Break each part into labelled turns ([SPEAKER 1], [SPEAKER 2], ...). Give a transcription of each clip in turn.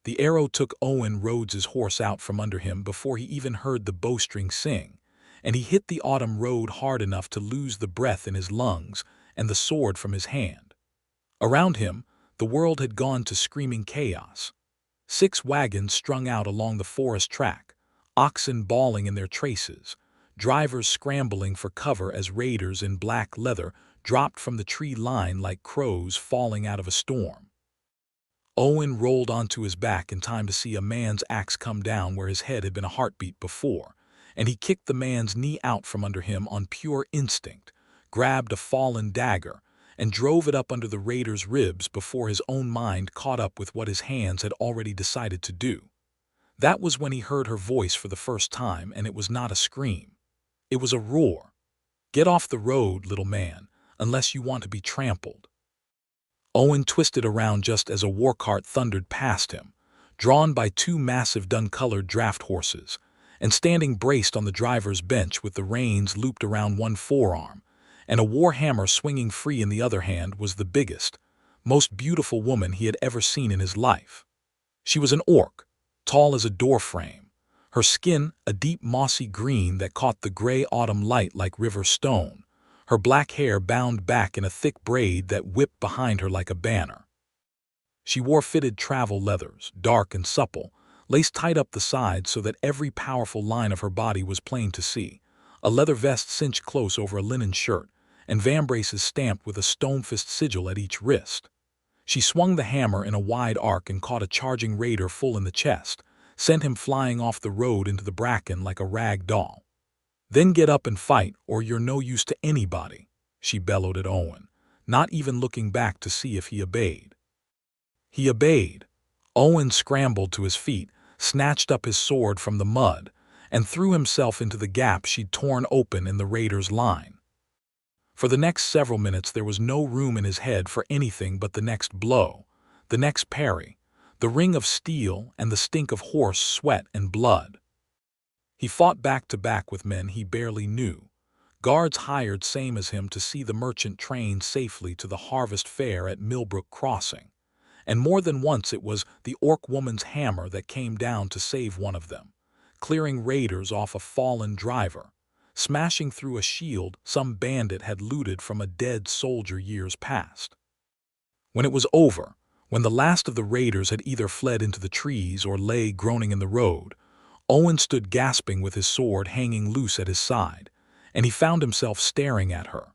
[SPEAKER 1] The arrow took Owen Rhodes's horse out from under him before he even heard the bowstring sing, and he hit the autumn road hard enough to lose the breath in his lungs and the sword from his hand. Around him, the world had gone to screaming chaos. 6 wagons strung out along the forest track, oxen bawling in their traces, drivers scrambling for cover as raiders in black leather dropped from the tree line like crows falling out of a storm. Owen rolled onto his back in time to see a man's axe come down where his head had been a heartbeat before, and he kicked the man's knee out from under him on pure instinct, grabbed a fallen dagger, and drove it up under the raider's ribs before his own mind caught up with what his hands had already decided to do. That was when he heard her voice for the first time, and it was not a scream. It was a roar. "Get off the road, little man, unless you want to be trampled." Owen twisted around just as a war cart thundered past him, drawn by 2 massive dun-colored draft horses, and standing braced on the driver's bench with the reins looped around one forearm, and a war hammer swinging free in the other hand was the biggest, most beautiful woman he had ever seen in his life. She was an orc, tall as a doorframe, her skin a deep mossy green that caught the gray autumn light like river stone, her black hair bound back in a thick braid that whipped behind her like a banner. She wore fitted travel leathers, dark and supple, laced tight up the sides so that every powerful line of her body was plain to see, a leather vest cinched close over a linen shirt, and vambraces stamped with a Stonefist sigil at each wrist. She swung the hammer in a wide arc and caught a charging raider full in the chest, sent him flying off the road into the bracken like a rag doll. "Then get up and fight, or you're no use to anybody," she bellowed at Owen, not even looking back to see if he obeyed. He obeyed. Owen scrambled to his feet, snatched up his sword from the mud, and threw himself into the gap she'd torn open in the raider's line. For the next several minutes there was no room in his head for anything but the next blow, the next parry, the ring of steel and the stink of horse sweat and blood. He fought back to back with men he barely knew, guards hired same as him to see the merchant train safely to the harvest fair at Millbrook Crossing, and more than once it was the orc woman's hammer that came down to save one of them, clearing raiders off a fallen driver, smashing through a shield some bandit had looted from a dead soldier years past. When it was over, when the last of the raiders had either fled into the trees or lay groaning in the road, Owen stood gasping with his sword hanging loose at his side, and he found himself staring at her.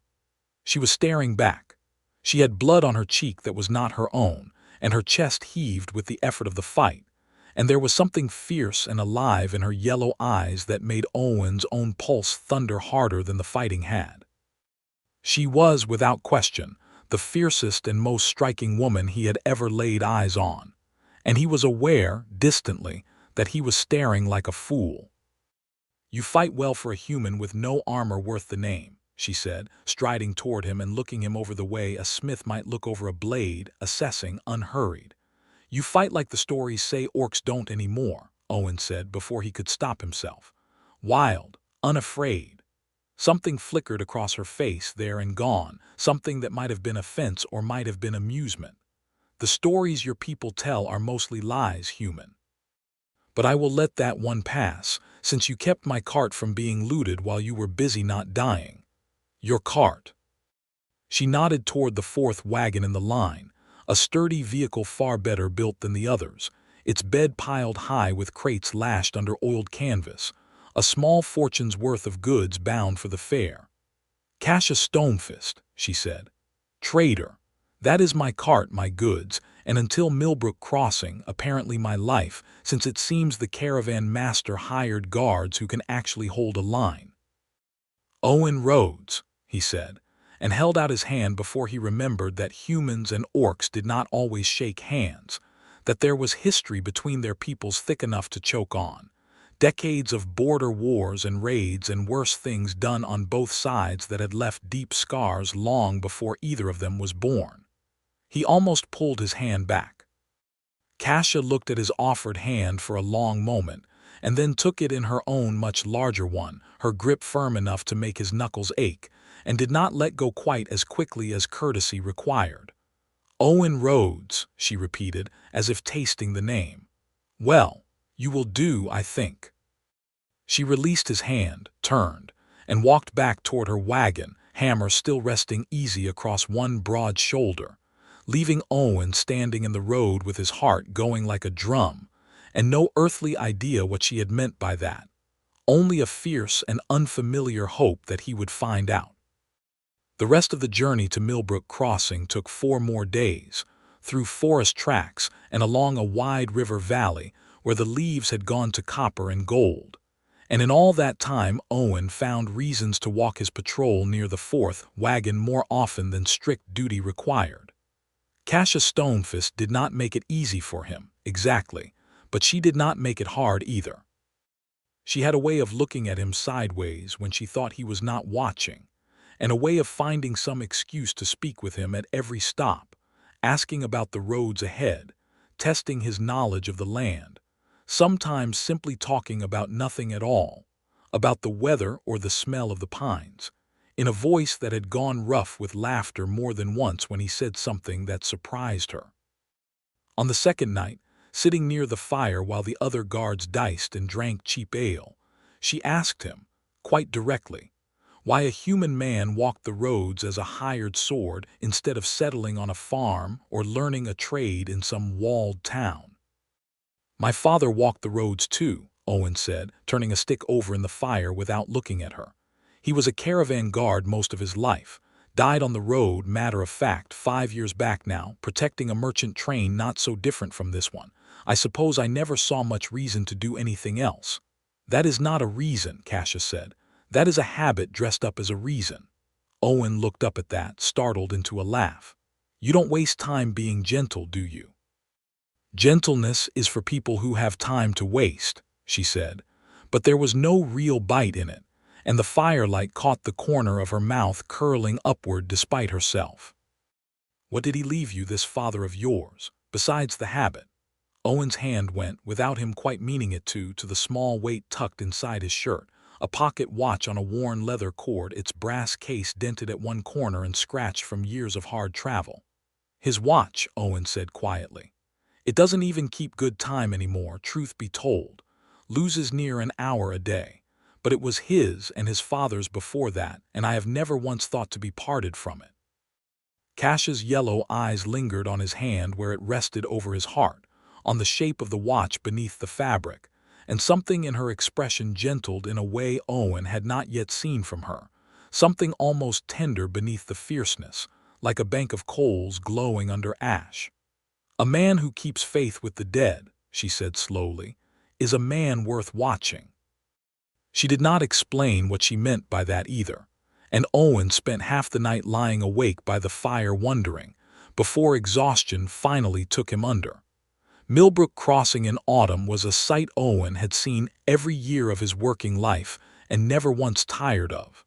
[SPEAKER 1] She was staring back. She had blood on her cheek that was not her own, and her chest heaved with the effort of the fight, and there was something fierce and alive in her yellow eyes that made Owen's own pulse thunder harder than the fighting had. She was, without question, the fiercest and most striking woman he had ever laid eyes on, and he was aware, distantly, that he was staring like a fool. "You fight well for a human with no armor worth the name," she said, striding toward him and looking him over the way a smith might look over a blade, assessing, unhurried. "You fight like the stories say orcs don't anymore," Owen said before he could stop himself. "Wild, unafraid." Something flickered across her face there and gone, something that might have been offense or might have been amusement. "The stories your people tell are mostly lies, human. But I will let that one pass, since you kept my cart from being looted while you were busy not dying. Your cart." She nodded toward the 4th wagon in the line, a sturdy vehicle far better built than the others, its bed piled high with crates lashed under oiled canvas, a small fortune's worth of goods bound for the fair. "Cassius Stonefist," she said. "Trader. That is my cart, my goods, and until Millbrook Crossing, apparently my life, since it seems the caravan master hired guards who can actually hold a line." "Owen Rhodes," he said, and held out his hand before he remembered that humans and orcs did not always shake hands, that there was history between their peoples thick enough to choke on, decades of border wars and raids and worse things done on both sides that had left deep scars long before either of them was born. He almost pulled his hand back. Cassia looked at his offered hand for a long moment, and then took it in her own much larger one, her grip firm enough to make his knuckles ache, and did not let go quite as quickly as courtesy required. "Owen Rhodes," she repeated, as if tasting the name. Well, you will do, I think. She released his hand, turned, and walked back toward her wagon, hammer still resting easy across one broad shoulder, leaving Owen standing in the road with his heart going like a drum, and no earthly idea what she had meant by that, only a fierce and unfamiliar hope that he would find out. The rest of the journey to Millbrook Crossing took 4 more days, through forest tracks and along a wide river valley where the leaves had gone to copper and gold. And in all that time Owen found reasons to walk his patrol near the 4th wagon more often than strict duty required. Casia Stonefist did not make it easy for him, exactly, but she did not make it hard either. She had a way of looking at him sideways when she thought he was not watching, and a way of finding some excuse to speak with him at every stop, asking about the roads ahead, testing his knowledge of the land, sometimes simply talking about nothing at all, about the weather or the smell of the pines, in a voice that had gone rough with laughter more than once when he said something that surprised her. On the second night, sitting near the fire while the other guards diced and drank cheap ale, she asked him, quite directly, why a human man walked the roads as a hired sword instead of settling on a farm or learning a trade in some walled town. "My father walked the roads too," Owen said, turning a stick over in the fire without looking at her. "He was a caravan guard most of his life, died on the road, matter of fact, 5 years back now, protecting a merchant train not so different from this one. I suppose I never saw much reason to do anything else." "That is not a reason," Casia said. "That is a habit dressed up as a reason." Owen looked up at that, startled into a laugh. "You don't waste time being gentle, do you?" "Gentleness is for people who have time to waste," she said, but there was no real bite in it, and the firelight caught the corner of her mouth curling upward despite herself. "What did he leave you, this father of yours, besides the habit?" Owen's hand went, without him quite meaning it to the small weight tucked inside his shirt, a pocket watch on a worn leather cord, its brass case dented at one corner and scratched from years of hard travel. "His watch," Owen said quietly. "It doesn't even keep good time anymore, truth be told. Loses near an hour a day. But it was his and his father's before that, and I have never once thought to be parted from it." Casia's yellow eyes lingered on his hand where it rested over his heart, on the shape of the watch beneath the fabric, and something in her expression gentled in a way Owen had not yet seen from her, something almost tender beneath the fierceness, like a bank of coals glowing under ash. "A man who keeps faith with the dead," she said slowly, "is a man worth watching." She did not explain what she meant by that either, and Owen spent half the night lying awake by the fire wondering, before exhaustion finally took him under. Millbrook Crossing in autumn was a sight Owen had seen every year of his working life and never once tired of.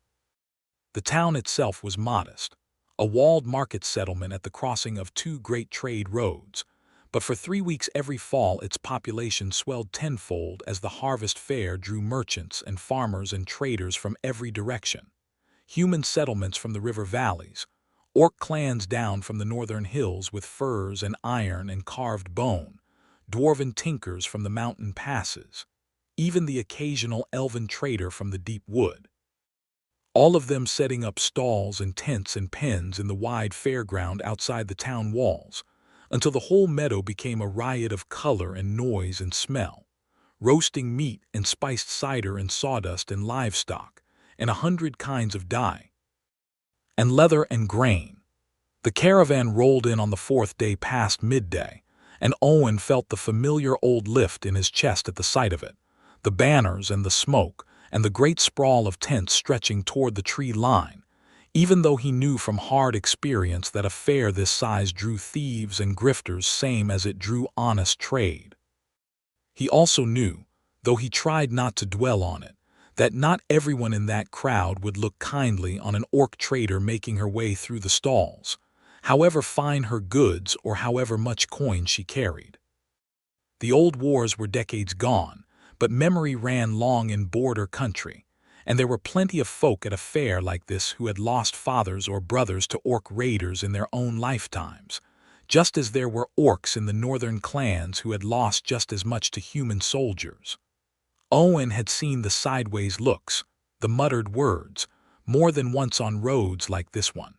[SPEAKER 1] The town itself was modest, a walled market settlement at the crossing of 2 great trade roads, but for 3 weeks every fall its population swelled tenfold as the harvest fair drew merchants and farmers and traders from every direction. Human settlements from the river valleys, orc clans down from the northern hills with furs and iron and carved bone, dwarven tinkers from the mountain passes, even the occasional elven trader from the deep wood. All of them setting up stalls and tents and pens in the wide fairground outside the town walls, until the whole meadow became a riot of color and noise and smell, roasting meat and spiced cider and sawdust and livestock, and 100 kinds of dye, and leather and grain. The caravan rolled in on the 4th day past midday, and Owen felt the familiar old lift in his chest at the sight of it, the banners and the smoke, and the great sprawl of tents stretching toward the tree line, even though he knew from hard experience that a fair this size drew thieves and grifters same as it drew honest trade. He also knew, though he tried not to dwell on it, that not everyone in that crowd would look kindly on an orc trader making her way through the stalls, however fine her goods or however much coin she carried. The old wars were decades gone, but memory ran long in border country, and there were plenty of folk at a fair like this who had lost fathers or brothers to orc raiders in their own lifetimes, just as there were orcs in the northern clans who had lost just as much to human soldiers. Owen had seen the sideways looks, the muttered words, more than once on roads like this one.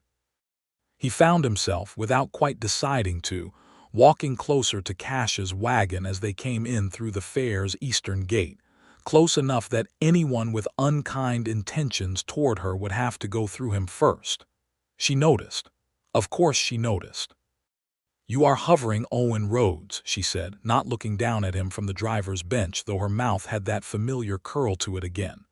[SPEAKER 1] He found himself, without quite deciding to, walking closer to Casha's wagon as they came in through the fair's eastern gate, close enough that anyone with unkind intentions toward her would have to go through him first. She noticed. Of course she noticed. "You are hovering Owen Rhodes," she said, not looking down at him from the driver's bench, though her mouth had that familiar curl to it again.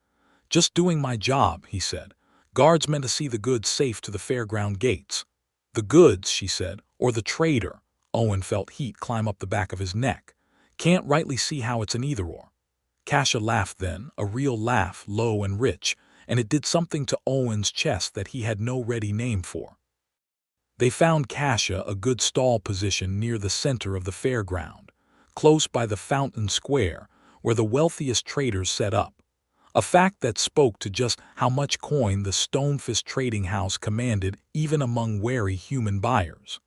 [SPEAKER 1] "Just doing my job," he said. "Guards meant to see the goods safe to the fairground gates." "The goods," she said, "or the trader?" Owen felt heat climb up the back of his neck. "Can't rightly see how it's an either-or." Casha laughed then, a real laugh, low and rich, and it did something to Owen's chest that he had no ready name for. They found Casha a good stall position near the center of the fairground, close by the fountain square, where the wealthiest traders set up, a fact that spoke to just how much coin the Stonefist trading house commanded even among wary human buyers.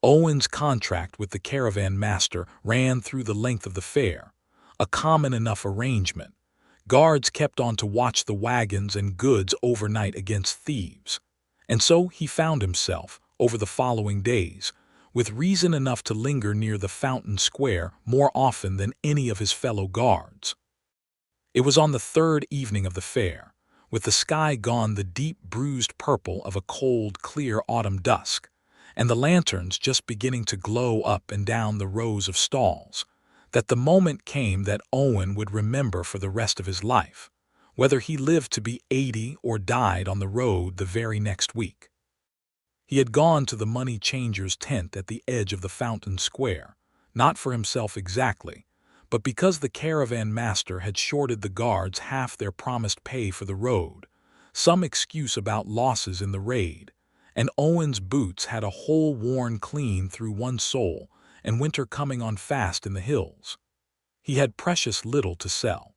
[SPEAKER 1] Owen's contract with the caravan master ran through the length of the fair, a common enough arrangement. Guards kept on to watch the wagons and goods overnight against thieves. And so he found himself, over the following days, with reason enough to linger near the fountain square more often than any of his fellow guards. It was on the third evening of the fair, with the sky gone the deep bruised purple of a cold, clear autumn dusk, and the lanterns just beginning to glow up and down the rows of stalls, that the moment came that Owen would remember for the rest of his life, whether he lived to be 80 or died on the road the very next week. He had gone to the money changer's tent at the edge of the fountain square, not for himself exactly, but because the caravan master had shorted the guards half their promised pay for the road, some excuse about losses in the raid, and Owen's boots had a hole worn clean through one sole, and winter coming on fast in the hills. He had precious little to sell.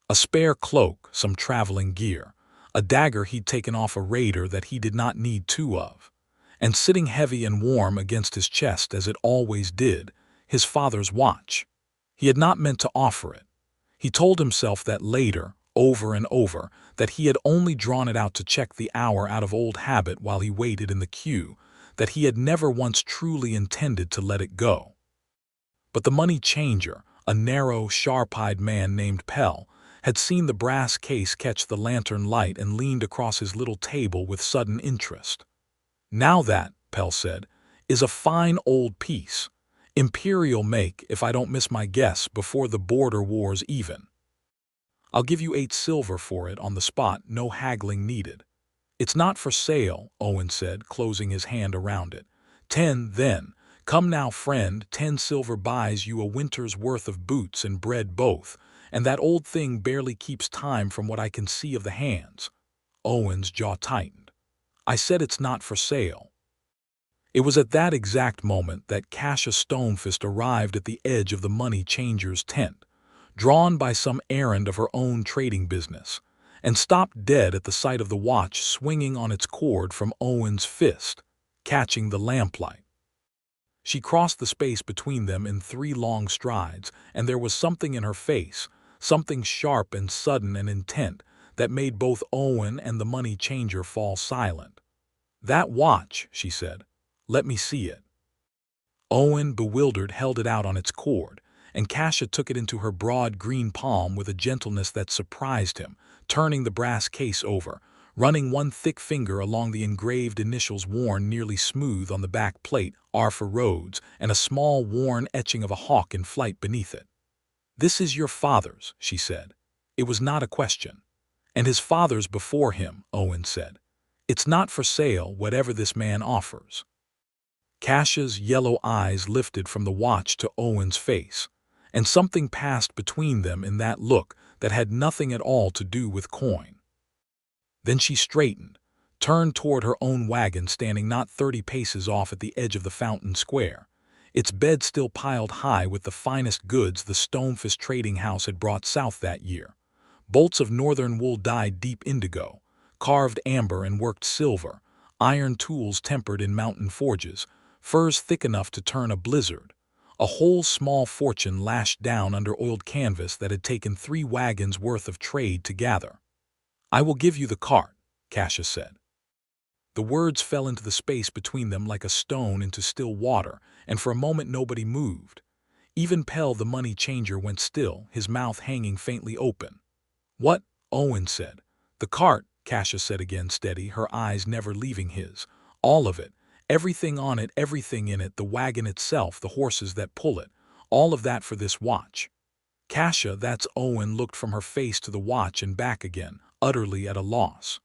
[SPEAKER 1] A spare cloak, some traveling gear, a dagger he'd taken off a raider that he did not need two of, and sitting heavy and warm against his chest as it always did, his father's watch. He had not meant to offer it. He told himself that later, over and over, that he had only drawn it out to check the hour out of old habit while he waited in the queue, that he had never once truly intended to let it go. But the money changer, a narrow, sharp-eyed man named Pell, had seen the brass case catch the lantern light and leaned across his little table with sudden interest. "Now that," Pell said, "is a fine old piece. Imperial make, if I don't miss my guess, before the border wars even. I'll give you 8 silver for it on the spot, no haggling needed." "It's not for sale," Owen said, closing his hand around it. 10, then. Come now, friend, 10 silver buys you a winter's worth of boots and bread both, and that old thing barely keeps time from what I can see of the hands." Owen's jaw tightened. "I said it's not for sale." It was at that exact moment that Casha Stonefist arrived at the edge of the money changer's tent, drawn by some errand of her own trading business, and stopped dead at the sight of the watch swinging on its cord from Owen's fist, catching the lamplight. She crossed the space between them in 3 long strides, and there was something in her face, something sharp and sudden and intent, that made both Owen and the money changer fall silent. "That watch," she said. "Let me see it." Owen, bewildered, held it out on its cord, and Casha took it into her broad green palm with a gentleness that surprised him, turning the brass case over, running one thick finger along the engraved initials worn nearly smooth on the back plate, Arthur Rhodes, and a small worn etching of a hawk in flight beneath it. "This is your father's," she said. It was not a question. "And his father's before him," Owen said. "It's not for sale, whatever this man offers." Casha's yellow eyes lifted from the watch to Owen's face, and something passed between them in that look that had nothing at all to do with coin. Then she straightened, turned toward her own wagon standing not 30 paces off at the edge of the fountain square, its bed still piled high with the finest goods the Stonefist trading house had brought south that year. Bolts of northern wool dyed deep indigo, carved amber and worked silver, iron tools tempered in mountain forges, furs thick enough to turn a blizzard. A whole small fortune lashed down under oiled canvas that had taken 3 wagons worth of trade to gather. "I will give you the cart," Cassius said. The words fell into the space between them like a stone into still water, and for a moment nobody moved. Even Pell the money changer went still, his mouth hanging faintly open. "What?" Owen said. "The cart," Cassius said again steady, her eyes never leaving his. "All of it. Everything on it, everything in it, the wagon itself, the horses that pull it. All of that for this watch." "Cassia, that's—" Owen looked from her face to the watch and back again, utterly at a loss.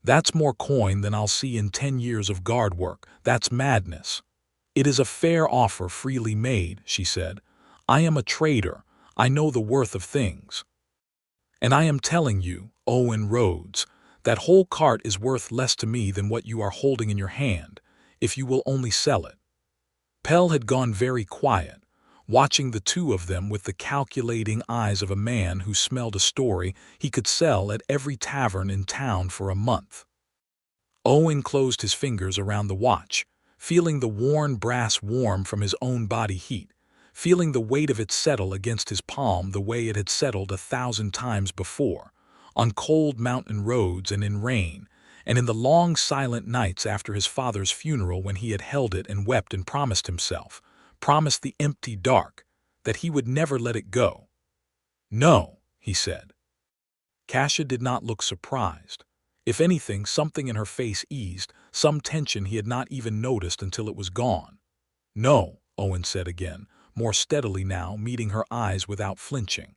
[SPEAKER 1] "That's more coin than I'll see in 10 years of guard work. That's madness." "It is a fair offer freely made," she said. "I am a trader. I know the worth of things. And I am telling you, Owen Rhodes, that whole cart is worth less to me than what you are holding in your hand, if you will only sell it." Pell had gone very quiet, watching the two of them with the calculating eyes of a man who smelled a story he could sell at every tavern in town for a month. Owen closed his fingers around the watch, feeling the worn brass warm from his own body heat, feeling the weight of it settle against his palm the way it had settled 1,000 times before, on cold mountain roads and in rain, and in the long silent nights after his father's funeral when he had held it and wept and promised himself, promised the empty dark, that he would never let it go. "No," he said. Cassia did not look surprised. If anything, something in her face eased, some tension he had not even noticed until it was gone. "No," Owen said again, more steadily now, meeting her eyes without flinching.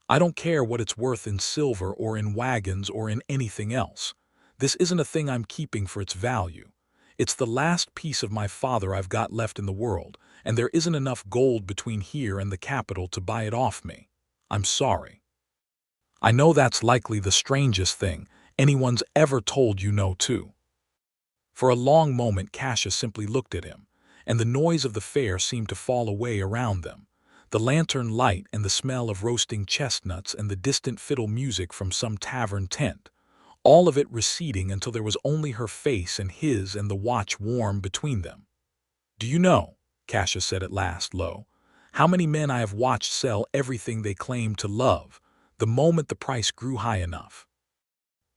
[SPEAKER 1] "I don't care what it's worth in silver or in wagons or in anything else. This isn't a thing I'm keeping for its value. It's the last piece of my father I've got left in the world, and there isn't enough gold between here and the capital to buy it off me. I'm sorry. I know that's likely the strangest thing anyone's ever told you no to." For a long moment Cassia simply looked at him, and the noise of the fair seemed to fall away around them. The lantern light and the smell of roasting chestnuts and the distant fiddle music from some tavern tent, all of it receding until there was only her face and his and the watch warm between them. "Do you know," Cassia said at last, low, "how many men I have watched sell everything they claimed to love, the moment the price grew high enough?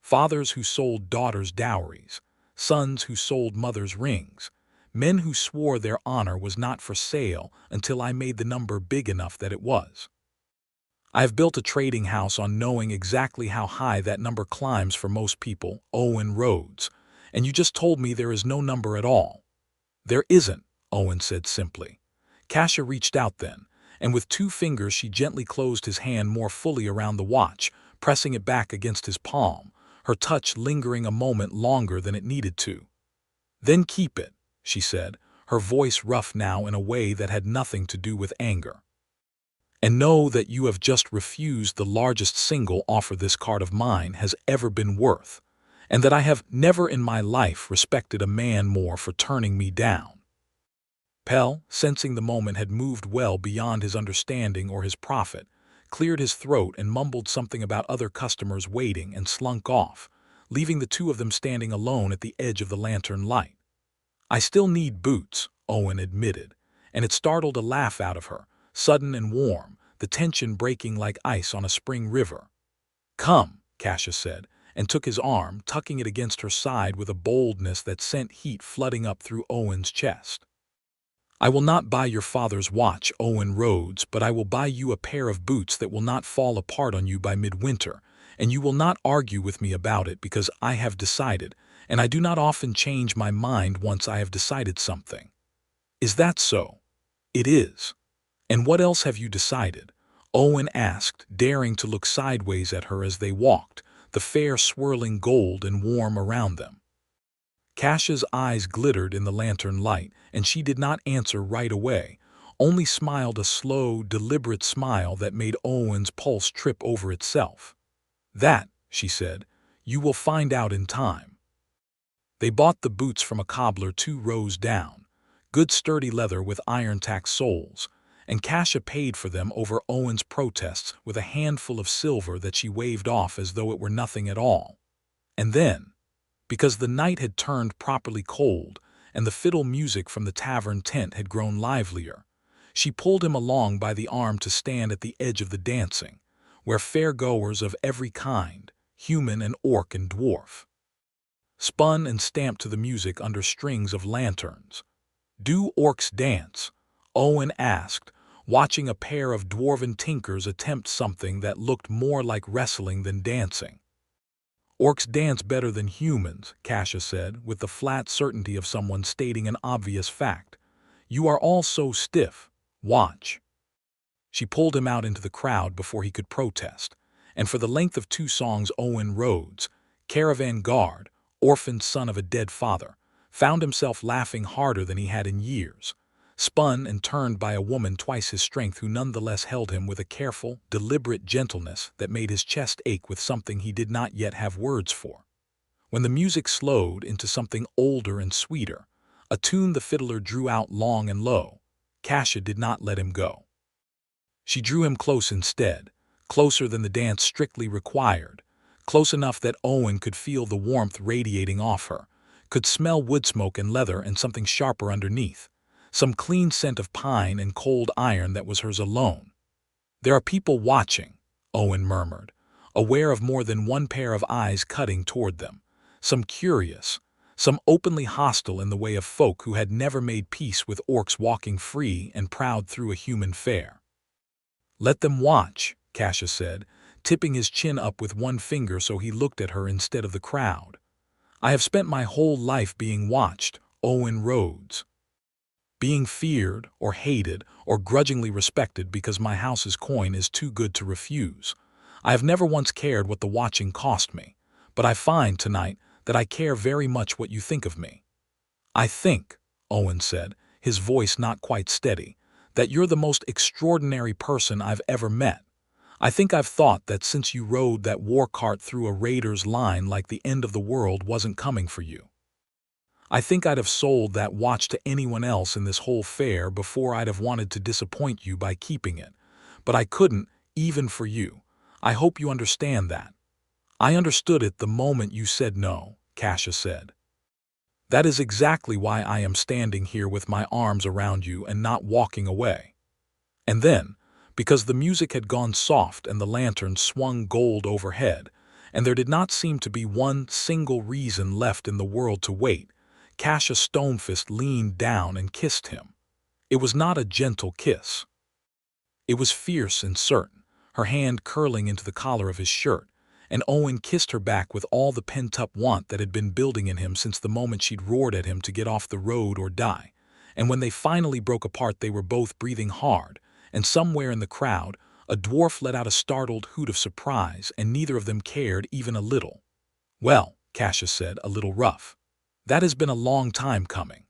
[SPEAKER 1] Fathers who sold daughters' dowries, sons who sold mothers' rings, men who swore their honor was not for sale until I made the number big enough that it was. I have built a trading house on knowing exactly how high that number climbs for most people, Owen Rhodes, and you just told me there is no number at all." "There isn't," Owen said simply. Cassia reached out then, and with 2 fingers she gently closed his hand more fully around the watch, pressing it back against his palm, her touch lingering a moment longer than it needed to. "Then keep it," she said, her voice rough now in a way that had nothing to do with anger. "And know that you have just refused the largest single offer this cart of mine has ever been worth, and that I have never in my life respected a man more for turning me down." Pell, sensing the moment had moved well beyond his understanding or his profit, cleared his throat and mumbled something about other customers waiting and slunk off, leaving the two of them standing alone at the edge of the lantern light. "I still need boots," Owen admitted, and it startled a laugh out of her, sudden and warm, the tension breaking like ice on a spring river. "Come," Cassia said, and took his arm, tucking it against her side with a boldness that sent heat flooding up through Owen's chest. "I will not buy your father's watch, Owen Rhodes, but I will buy you a pair of boots that will not fall apart on you by midwinter, and you will not argue with me about it because I have decided, and I do not often change my mind once I have decided something." "Is that so?" "It is." "And what else have you decided?" Owen asked, daring to look sideways at her as they walked, the fair swirling gold and warm around them. Cassia's eyes glittered in the lantern light, and she did not answer right away, only smiled a slow, deliberate smile that made Owen's pulse trip over itself. "That," she said, "you will find out in time." They bought the boots from a cobbler 2 rows down, good sturdy leather with iron-tacked soles, and Cassia paid for them over Owen's protests with a handful of silver that she waved off as though it were nothing at all. And then, because the night had turned properly cold, and the fiddle music from the tavern tent had grown livelier. She pulled him along by the arm to stand at the edge of the dancing, where fair-goers of every kind, human and orc and dwarf, spun and stamped to the music under strings of lanterns. "Do orcs dance?" Owen asked, watching a pair of dwarven tinkers attempt something that looked more like wrestling than dancing. "Orcs dance better than humans," Kasia said, with the flat certainty of someone stating an obvious fact. "You are all so stiff. Watch." She pulled him out into the crowd before he could protest, and for the length of 2 songs Owen Rhodes, caravan guard, orphaned son of a dead father, found himself laughing harder than he had in years, spun and turned by a woman twice his strength who nonetheless held him with a careful, deliberate gentleness that made his chest ache with something he did not yet have words for. When the music slowed into something older and sweeter, a tune the fiddler drew out long and low, Kasia did not let him go. She drew him close instead, closer than the dance strictly required, close enough that Owen could feel the warmth radiating off her, could smell wood smoke and leather and something sharper underneath, some clean scent of pine and cold iron that was hers alone. "There are people watching," Owen murmured, aware of more than one pair of eyes cutting toward them, some curious, some openly hostile in the way of folk who had never made peace with orcs walking free and proud through a human fair. "Let them watch," Kasia said, tipping his chin up with one finger so he looked at her instead of the crowd. "I have spent my whole life being watched, Owen Rhodes. Being feared or hated or grudgingly respected because my house's coin is too good to refuse. I have never once cared what the watching cost me, but I find tonight that I care very much what you think of me." "I think," Owen said, his voice not quite steady, "that you're the most extraordinary person I've ever met. I think I've thought that since you rode that war cart through a raider's line like the end of the world wasn't coming for you. I think I'd have sold that watch to anyone else in this whole fair before I'd have wanted to disappoint you by keeping it. But I couldn't, even for you. I hope you understand that." "I understood it the moment you said no," Kasia said. "That is exactly why I am standing here with my arms around you and not walking away." And then, because the music had gone soft and the lantern swung gold overhead, and there did not seem to be one single reason left in the world to wait, Kasia Stonefist leaned down and kissed him. It was not a gentle kiss. It was fierce and certain, her hand curling into the collar of his shirt, and Owen kissed her back with all the pent-up want that had been building in him since the moment she'd roared at him to get off the road or die. And when they finally broke apart, they were both breathing hard, and somewhere in the crowd, a dwarf let out a startled hoot of surprise, and neither of them cared even a little. "Well," Kasia said, a little rough, "that has been a long time coming."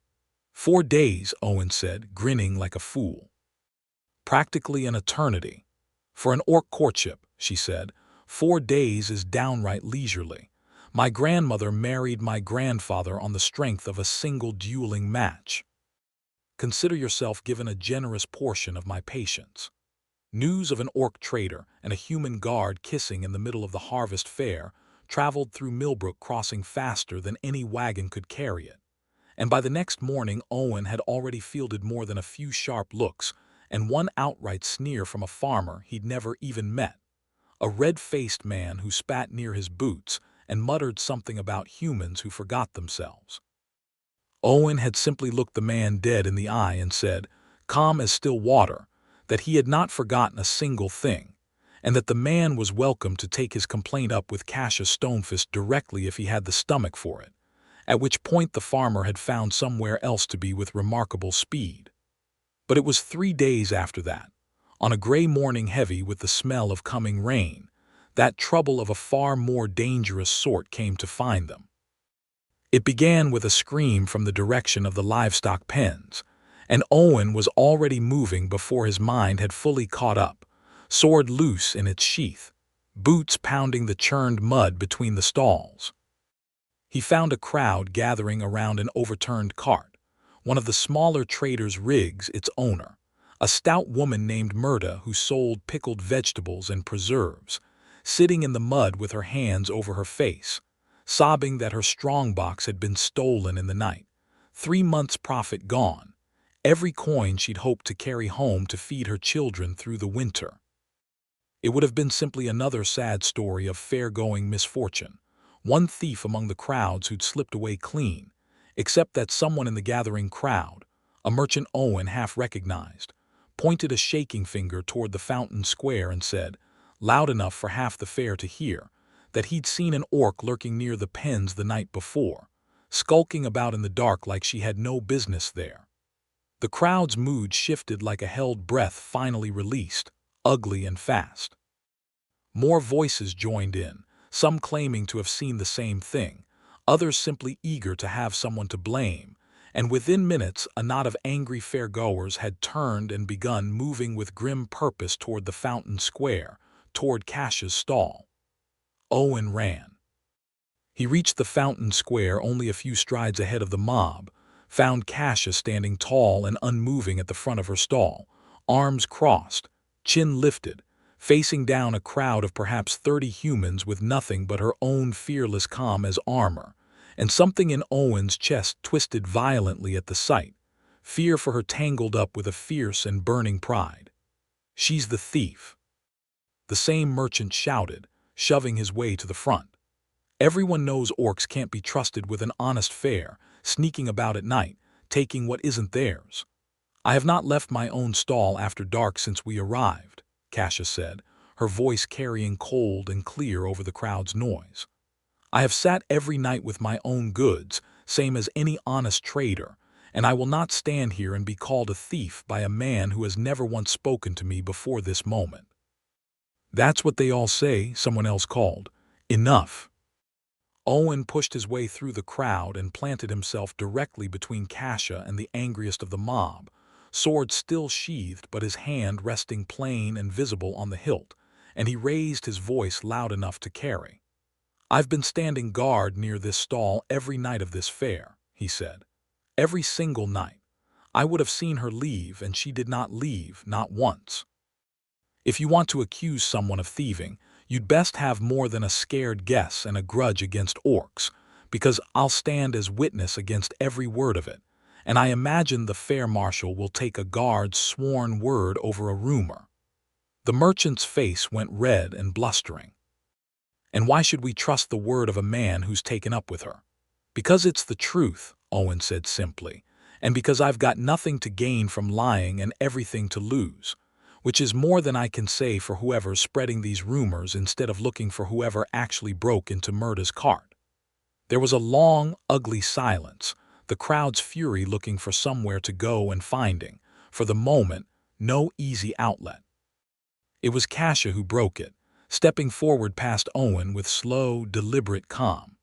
[SPEAKER 1] "4 days," Owen said, grinning like a fool. "Practically an eternity. For an orc courtship," she said, 4 days is downright leisurely. My grandmother married my grandfather on the strength of a single dueling match. Consider yourself given a generous portion of my patience." News of an orc trader and a human guard kissing in the middle of the harvest fair traveled through Millbrook Crossing faster than any wagon could carry it. And by the next morning Owen had already fielded more than a few sharp looks and one outright sneer from a farmer he'd never even met. A red-faced man who spat near his boots and muttered something about humans who forgot themselves. Owen had simply looked the man dead in the eye and said, calm as still water, that he had not forgotten a single thing, and that the man was welcome to take his complaint up with Kasia Stonefist directly if he had the stomach for it, at which point the farmer had found somewhere else to be with remarkable speed. But it was 3 days after that, on a gray morning heavy with the smell of coming rain, that trouble of a far more dangerous sort came to find them. It began with a scream from the direction of the livestock pens, and Owen was already moving before his mind had fully caught up, sword loose in its sheath, boots pounding the churned mud between the stalls. He found a crowd gathering around an overturned cart, one of the smaller trader's rigs its owner, a stout woman named Murda who sold pickled vegetables and preserves, sitting in the mud with her hands over her face, sobbing that her strongbox had been stolen in the night, 3 months' profit gone. Every coin she'd hoped to carry home to feed her children through the winter. It would have been simply another sad story of fair-going misfortune. One thief among the crowds who'd slipped away clean, except that someone in the gathering crowd, a merchant Owen half recognized, pointed a shaking finger toward the fountain square and said, loud enough for half the fair to hear, that he'd seen an orc lurking near the pens the night before, skulking about in the dark like she had no business there. The crowd's mood shifted like a held breath finally released, ugly and fast. More voices joined in, some claiming to have seen the same thing, others simply eager to have someone to blame, and within minutes a knot of angry fairgoers had turned and begun moving with grim purpose toward the fountain square, toward Cash's stall. Owen ran. He reached the fountain square only a few strides ahead of the mob, found Cassia standing tall and unmoving at the front of her stall, arms crossed, chin lifted, facing down a crowd of perhaps 30 humans with nothing but her own fearless calm as armor, and something in Owen's chest twisted violently at the sight, fear for her tangled up with a fierce and burning pride. She's the thief. The same merchant shouted, shoving his way to the front. Everyone knows orcs can't be trusted with an honest fare, sneaking about at night, taking what isn't theirs. I have not left my own stall after dark since we arrived, Cassia said, her voice carrying cold and clear over the crowd's noise. I have sat every night with my own goods, same as any honest trader, and I will not stand here and be called a thief by a man who has never once spoken to me before this moment. That's what they all say, someone else called. Enough. Owen pushed his way through the crowd and planted himself directly between Cassia and the angriest of the mob, sword still sheathed but his hand resting plain and visible on the hilt, and he raised his voice loud enough to carry. I've been standing guard near this stall every night of this fair, he said. Every single night. I would have seen her leave, and she did not leave, not once. If you want to accuse someone of thieving, you'd best have more than a scared guess and a grudge against orcs, because I'll stand as witness against every word of it, and I imagine the fair marshal will take a guard's sworn word over a rumor. The merchant's face went red and blustering. And why should we trust the word of a man who's taken up with her? Because it's the truth, Owen said simply, and because I've got nothing to gain from lying and everything to lose, which is more than I can say for whoever's spreading these rumors instead of looking for whoever actually broke into Murda's cart. There was a long, ugly silence, the crowd's fury looking for somewhere to go and finding, for the moment, no easy outlet. It was Cassia who broke it, stepping forward past Owen with slow, deliberate calm.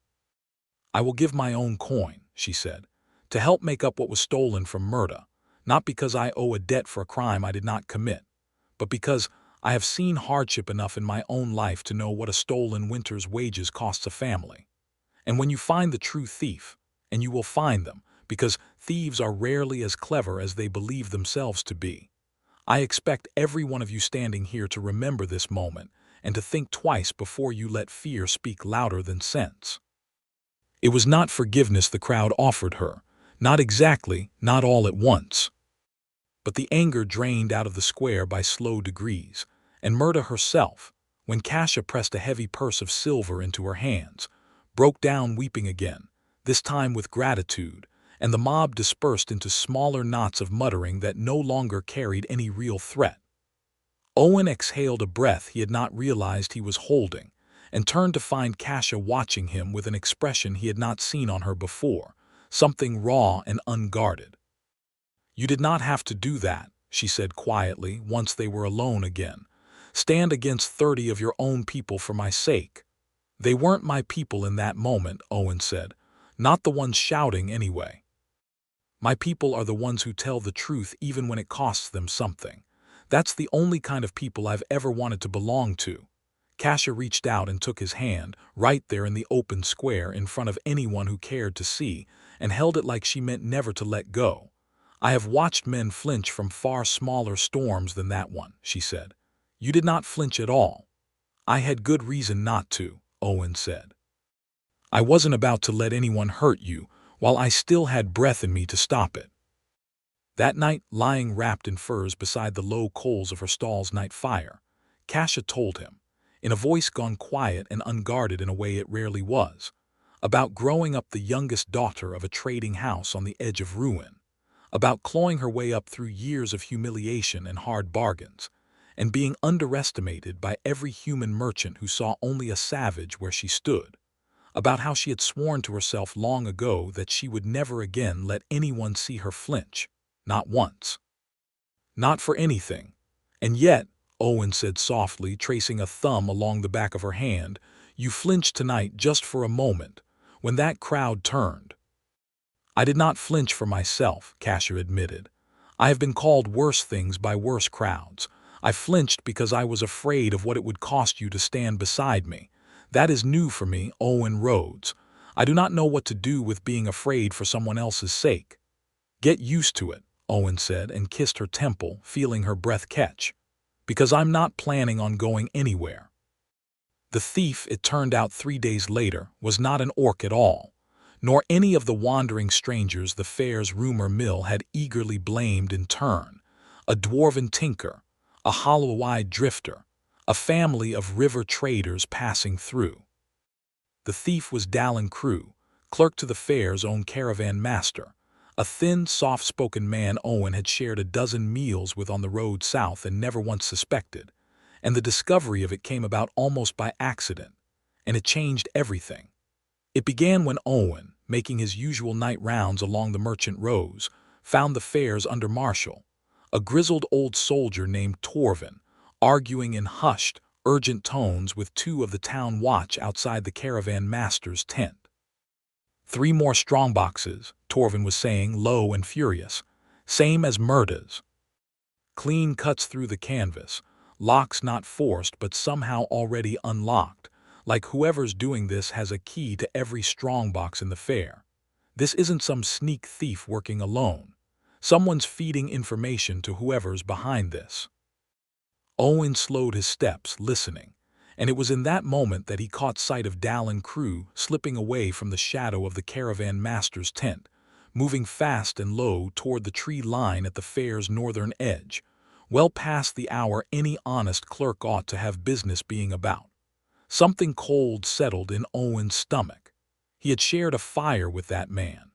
[SPEAKER 1] I will give my own coin, she said, to help make up what was stolen from Murda, not because I owe a debt for a crime I did not commit, but because I have seen hardship enough in my own life to know what a stolen winter's wages costs a family. And when you find the true thief, and you will find them, because thieves are rarely as clever as they believe themselves to be, I expect every one of you standing here to remember this moment and to think twice before you let fear speak louder than sense. It was not forgiveness the crowd offered her, not exactly, not all at once. But the anger drained out of the square by slow degrees, and Murda herself, when Cassia pressed a heavy purse of silver into her hands, broke down weeping again, this time with gratitude, and the mob dispersed into smaller knots of muttering that no longer carried any real threat. Owen exhaled a breath he had not realized he was holding, and turned to find Cassia watching him with an expression he had not seen on her before, something raw and unguarded. You did not have to do that, she said quietly once they were alone again. Stand against 30 of your own people for my sake. They weren't my people in that moment, Owen said. Not the ones shouting anyway. My people are the ones who tell the truth even when it costs them something. That's the only kind of people I've ever wanted to belong to. Cassia reached out and took his hand, right there in the open square in front of anyone who cared to see, and held it like she meant never to let go. I have watched men flinch from far smaller storms than that one, she said. You did not flinch at all. I had good reason not to, Owen said. I wasn't about to let anyone hurt you while I still had breath in me to stop it. That night, lying wrapped in furs beside the low coals of her stall's night fire, Kasia told him, in a voice gone quiet and unguarded in a way it rarely was, about growing up the youngest daughter of a trading house on the edge of ruin, about clawing her way up through years of humiliation and hard bargains, and being underestimated by every human merchant who saw only a savage where she stood, about how she had sworn to herself long ago that she would never again let anyone see her flinch, not once. Not for anything. And yet, Owen said softly, tracing a thumb along the back of her hand, you flinched tonight just for a moment, when that crowd turned. I did not flinch for myself, Kasia admitted. I have been called worse things by worse crowds. I flinched because I was afraid of what it would cost you to stand beside me. That is new for me, Owen Rhodes. I do not know what to do with being afraid for someone else's sake. Get used to it, Owen said, and kissed her temple, feeling her breath catch. Because I'm not planning on going anywhere. The thief, it turned out 3 days later, was not an orc at all, nor any of the wandering strangers the fair's rumor mill had eagerly blamed in turn. A dwarven tinker, a hollow-eyed drifter, a family of river traders passing through. The thief was Dallin Crew, clerk to the fair's own caravan master, a thin, soft-spoken man Owen had shared a dozen meals with on the road south and never once suspected, and the discovery of it came about almost by accident, and it changed everything. It began when Owen, making his usual night rounds along the merchant rows, found the fair's under marshal, a grizzled old soldier named Torvin, arguing in hushed, urgent tones with 2 of the town watch outside the caravan master's tent. 3 more strongboxes, Torvin was saying, low and furious, same as Murda's. Clean cuts through the canvas, locks not forced but somehow already unlocked, like whoever's doing this has a key to every strongbox in the fair. This isn't some sneak thief working alone. Someone's feeding information to whoever's behind this. Owen slowed his steps, listening, and it was in that moment that he caught sight of Dallin Crew slipping away from the shadow of the caravan master's tent, moving fast and low toward the tree line at the fair's northern edge, well past the hour any honest clerk ought to have business being about. Something cold settled in Owen's stomach. He had shared a fire with that man.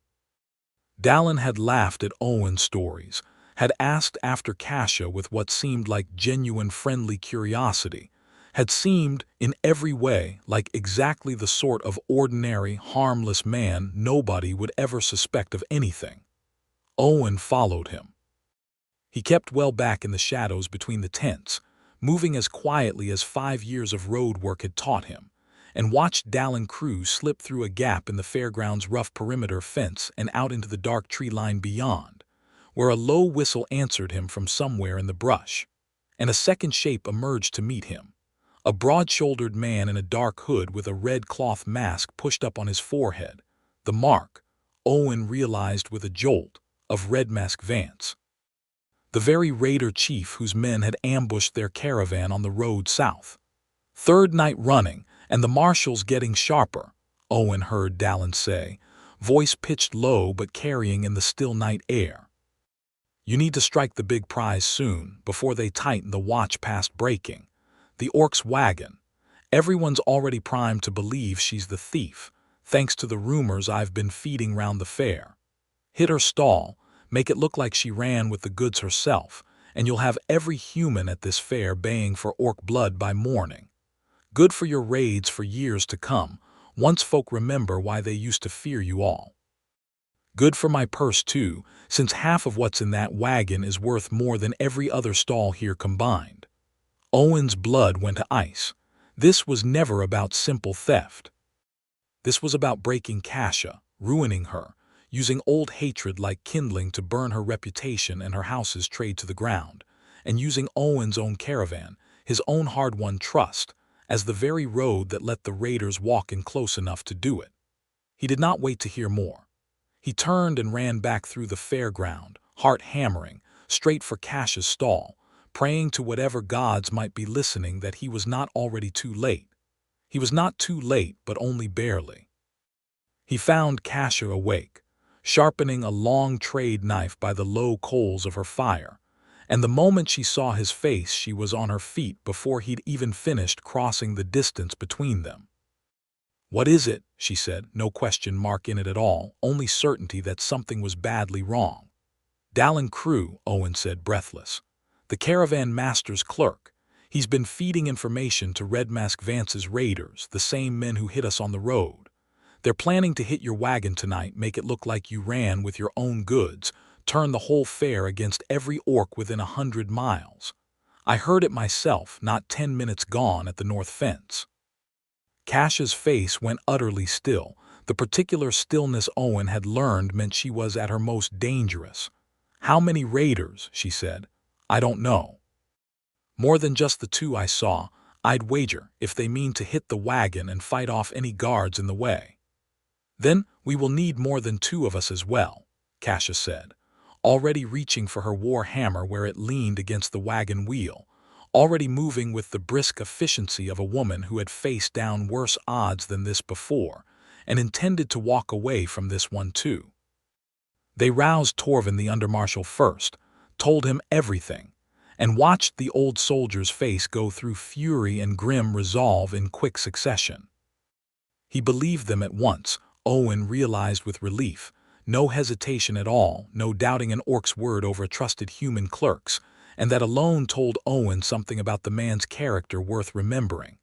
[SPEAKER 1] Dallin had laughed at Owen's stories, had asked after Kasia with what seemed like genuine friendly curiosity, had seemed, in every way, like exactly the sort of ordinary, harmless man nobody would ever suspect of anything. Owen followed him. He kept well back in the shadows between the tents, moving as quietly as 5 years of road work had taught him, and watched Dallin Crew slip through a gap in the fairground's rough perimeter fence and out into the dark tree line beyond, where a low whistle answered him from somewhere in the brush, and a second shape emerged to meet him. A broad-shouldered man in a dark hood with a red cloth mask pushed up on his forehead, the mark, Owen realized with a jolt, of Red Mask Vance. The very raider chief whose men had ambushed their caravan on the road south. 3rd night running, and the marshal's getting sharper, Owen heard Dallin say, voice pitched low but carrying in the still night air. You need to strike the big prize soon, before they tighten the watch past breaking. The orc's wagon. Everyone's already primed to believe she's the thief, thanks to the rumors I've been feeding round the fair. Hit her stall, make it look like she ran with the goods herself, and you'll have every human at this fair baying for orc blood by morning. Good for your raids for years to come, once folk remember why they used to fear you all. Good for my purse too, since half of what's in that wagon is worth more than every other stall here combined. Owen's blood went to ice. This was never about simple theft. This was about breaking Kasia, ruining her, using old hatred like kindling to burn her reputation and her house's trade to the ground, and using Owen's own caravan, his own hard-won trust, as the very road that let the raiders walk in close enough to do it. He did not wait to hear more. He turned and ran back through the fairground, heart hammering, straight for Kasia's stall, praying to whatever gods might be listening that he was not already too late. He was not too late, but only barely. He found Kasia awake, sharpening a long trade knife by the low coals of her fire, and the moment she saw his face she was on her feet before he'd even finished crossing the distance between them. "What is it?" she said, no question mark in it at all, only certainty that something was badly wrong. "Dallin Crew," Owen said, breathless. "The caravan master's clerk. He's been feeding information to Red Mask Vance's raiders, the same men who hit us on the road. They're planning to hit your wagon tonight, make it look like you ran with your own goods, turn the whole fair against every orc within 100 miles. I heard it myself, not 10 minutes gone at the north fence." Cash's face went utterly still, the particular stillness Owen had learned meant she was at her most dangerous. "How many raiders?" she said. "I don't know. More than just the 2 I saw, I'd wager, if they mean to hit the wagon and fight off any guards in the way." "Then we will need more than 2 of us as well," Cassius said, already reaching for her war hammer where it leaned against the wagon wheel, already moving with the brisk efficiency of a woman who had faced down worse odds than this before, and intended to walk away from this one too. They roused Torvin the undermarshal first, told him everything, and watched the old soldier's face go through fury and grim resolve in quick succession. He believed them at once, Owen realized with relief. No hesitation at all, no doubting an orc's word over a trusted human clerk's, and that alone told Owen something about the man's character worth remembering.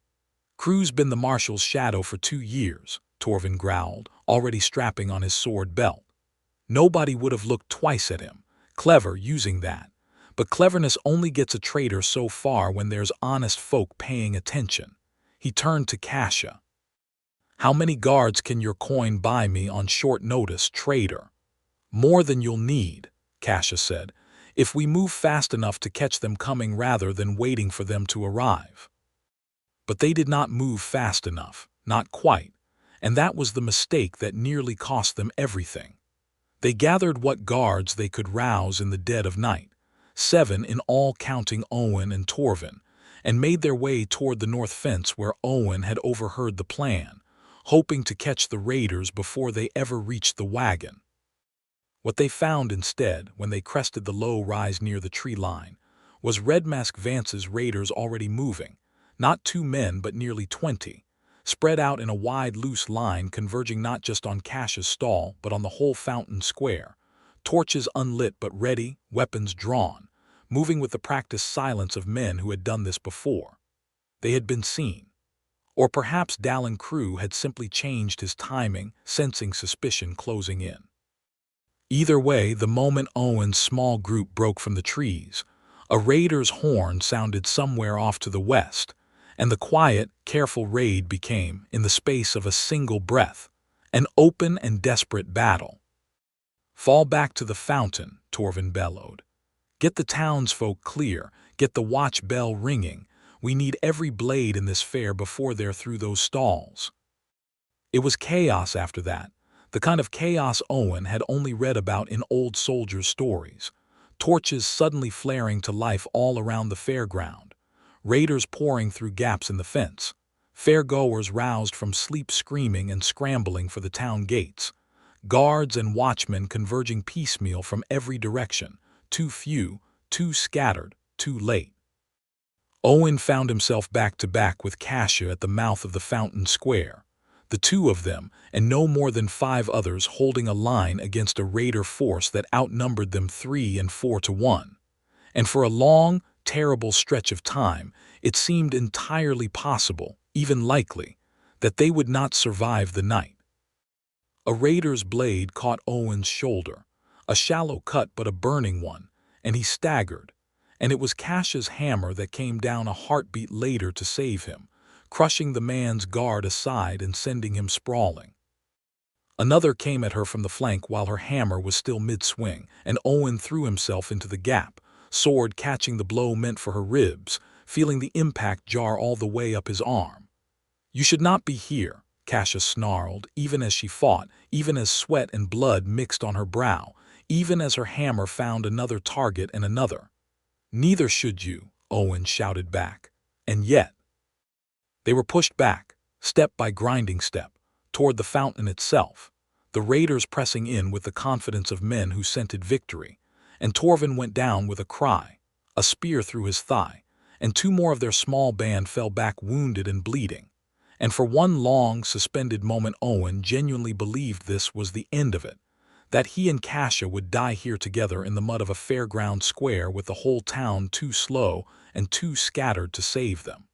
[SPEAKER 1] "Crew's been the marshal's shadow for 2 years, Torvin growled, already strapping on his sword belt. "Nobody would have looked twice at him. Clever using that. But cleverness only gets a traitor so far when there's honest folk paying attention." He turned to Cassia. "How many guards can your coin buy me on short notice, traitor?" "More than you'll need," Cassia said, "if we move fast enough to catch them coming rather than waiting for them to arrive." But they did not move fast enough, not quite, and that was the mistake that nearly cost them everything. They gathered what guards they could rouse in the dead of night, 7 in all counting Owen and Torvin, and made their way toward the north fence where Owen had overheard the plan, hoping to catch the raiders before they ever reached the wagon. What they found instead, when they crested the low rise near the tree line, was Red Mask Vance's raiders already moving, not 2 men but nearly 20, spread out in a wide loose line converging not just on Cash's stall but on the whole fountain square, torches unlit but ready, weapons drawn, moving with the practiced silence of men who had done this before. They had been seen. Or perhaps Dallin Crew had simply changed his timing, sensing suspicion closing in. Either way, the moment Owen's small group broke from the trees, a raider's horn sounded somewhere off to the west, and the quiet, careful raid became, in the space of a single breath, an open and desperate battle. "Fall back to the fountain," Torvin bellowed. "Get the townsfolk clear, get the watch bell ringing. We need every blade in this fair before they're through those stalls." It was chaos after that, the kind of chaos Owen had only read about in old soldiers' stories. Torches suddenly flaring to life all around the fairground, raiders pouring through gaps in the fence, fairgoers roused from sleep screaming and scrambling for the town gates, guards and watchmen converging piecemeal from every direction, too few, too scattered, too late. Owen found himself back to back with Cassia at the mouth of the fountain square, the 2 of them and no more than 5 others holding a line against a raider force that outnumbered them 3 and 4 to 1. And for a long, terrible stretch of time, it seemed entirely possible, even likely, that they would not survive the night. A raider's blade caught Owen's shoulder, a shallow cut but a burning one, and he staggered, and it was Cassia's hammer that came down a heartbeat later to save him, crushing the man's guard aside and sending him sprawling. Another came at her from the flank while her hammer was still mid-swing, and Owen threw himself into the gap, sword catching the blow meant for her ribs, feeling the impact jar all the way up his arm. "You should not be here," Cassia snarled, even as she fought, even as sweat and blood mixed on her brow, even as her hammer found another target and another. "Neither should you," Owen shouted back. And yet they were pushed back, step by grinding step, toward the fountain itself. The the raiders pressing in with the confidence of men who scented victory, and Torvin went down with a cry, a spear through his thigh, and 2 more of their small band fell back wounded and bleeding. And for one long, suspended moment Owen genuinely believed this was the end of it, that he and Cassia would die here together in the mud of a fairground square with the whole town too slow and too scattered to save them.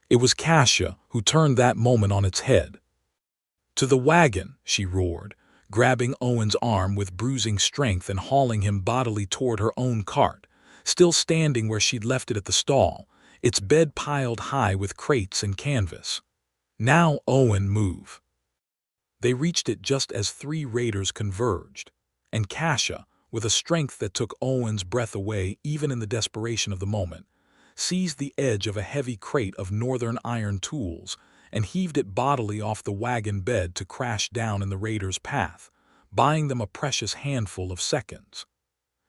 [SPEAKER 1] It was Cassia who turned that moment on its head. "To the wagon," she roared, grabbing Owen's arm with bruising strength and hauling him bodily toward her own cart, still standing where she'd left it at the stall, its bed piled high with crates and canvas. "Now, Owen, move." They reached it just as 3 raiders converged, and Cassia, with a strength that took Owen's breath away even in the desperation of the moment, seized the edge of a heavy crate of northern iron tools and heaved it bodily off the wagon bed to crash down in the raiders' path, buying them a precious handful of seconds.